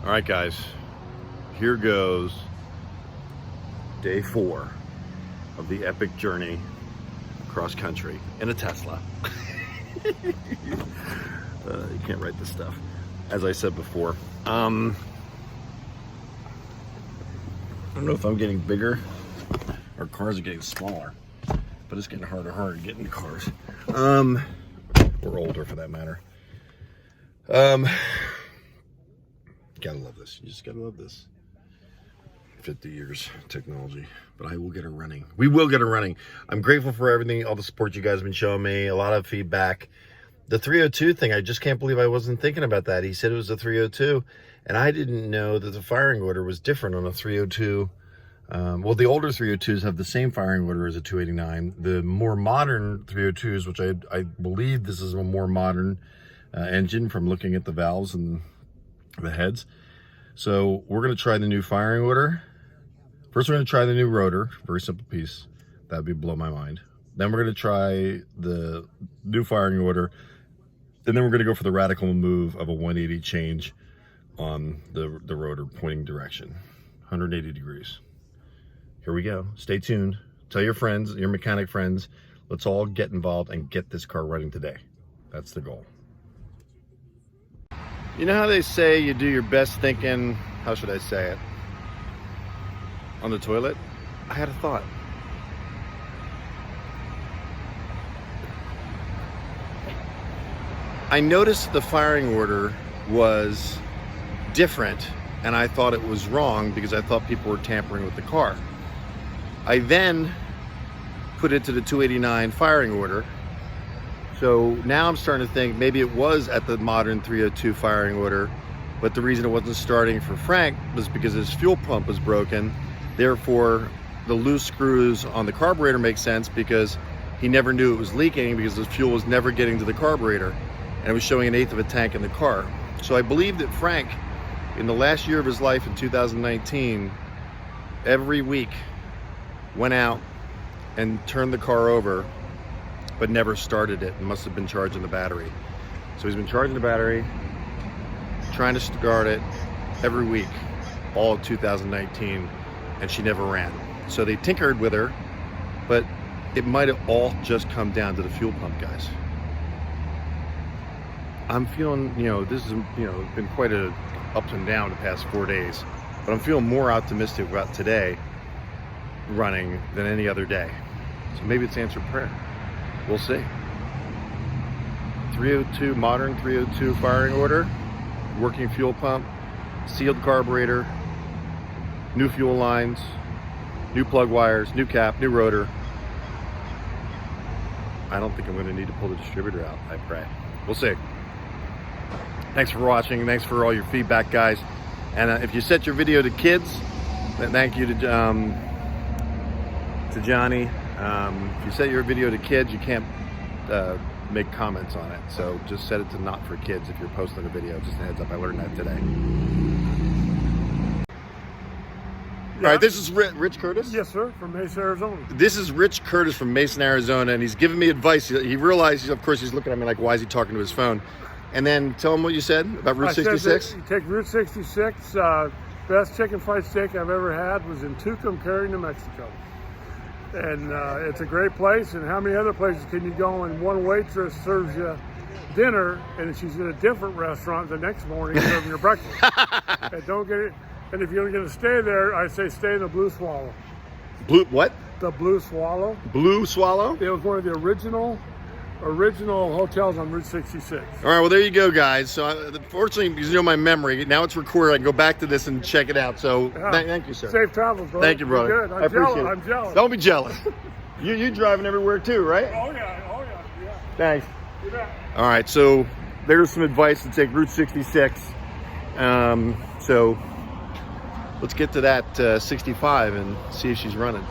All right, guys, here goes day 4 of the epic journey across country in a Tesla. You can't write this stuff. As I said before, I don't know if I'm getting bigger or cars are getting smaller, but it's getting harder and harder to get into cars. Or older for that matter. Gotta love this. You just gotta love this. 50 years technology, but I will get her running. We will get her running. I'm grateful for everything, all the support you guys have been showing me, a lot of feedback. The 302 thing, I just can't believe I wasn't thinking about that. He said it was a 302, and I didn't know that the firing order was different on a 302. Well, the older 302s have the same firing order as a 289. The more modern 302s, which I believe this is a more modern engine from looking at the valves and the heads. So we're going to try the new firing order. First, we're going to try the new rotor. Very simple piece. That'd be blow my mind. Then we're going to try the new firing order. And then we're going to go for the radical move of a 180 change on the rotor pointing direction. 180 degrees. Here we go. Stay tuned. Tell your friends, your mechanic friends. Let's all get involved and get this car running today. That's the goal. You know how they say you do your best thinking, how should I say it, on the toilet? I had a thought. I noticed the firing order was different, and I thought it was wrong because I thought people were tampering with the car. I then put it to the 289 firing order. So now I'm starting to think maybe it was at the modern 302 firing order, but the reason it wasn't starting for Frank was because his fuel pump was broken. Therefore, the loose screws on the carburetor make sense because he never knew it was leaking because the fuel was never getting to the carburetor, and it was showing 1/8 of a tank in the car. So I believe that Frank, in the last year of his life in 2019, every week went out and turned the car over, but never started it and must have been charging the battery. So he's been charging the battery, trying to start it every week, all of 2019, and she never ran. So they tinkered with her, but it might have all just come down to the fuel pump, guys. I'm feeling, this is, been quite a ups and down the past 4 days, but I'm feeling more optimistic about today running than any other day. So maybe it's answered prayer. We'll see. 302, modern 302 firing order, working fuel pump, sealed carburetor, new fuel lines, new plug wires, new cap, new rotor. I don't think I'm going to need to pull the distributor out, I pray. We'll see. Thanks for watching. Thanks for all your feedback, guys. And if you set your video to kids, then thank you to Johnny. If you set your video to kids, you can't make comments on it. So just set it to not for kids if you're posting a video. Just a heads up, I learned that today. Yeah. All right, this is Rich Curtis? Yes, sir, from Mesa, Arizona. This is Rich Curtis from Mason, Arizona, and he's giving me advice. He realized, of course, he's looking at me like, why is he talking to his phone? And then tell him what you said about Route 66. You take Route 66, best chicken fried steak I've ever had was in Tucumcari, Cary, New Mexico. And it's a great place, and how many other places can you go and one waitress serves you dinner and she's in a different restaurant the next morning serving your breakfast? And don't get it. And if you're going to stay there, I say stay in the Blue Swallow. Blue what? The Blue Swallow. Blue Swallow? It was one of the original hotels on Route 66. All right, well, there you go, guys. So fortunately, because you know my memory, now it's recorded. I can go back to this and check it out. So thank you, sir. Safe travels, brother. Thank you, brother. Good. I appreciate it. I'm jealous. Don't be jealous. you driving everywhere too, right? Oh yeah. Thanks. You bet. All right, so there's some advice to take Route 66. So let's get to that 65 and see if she's running.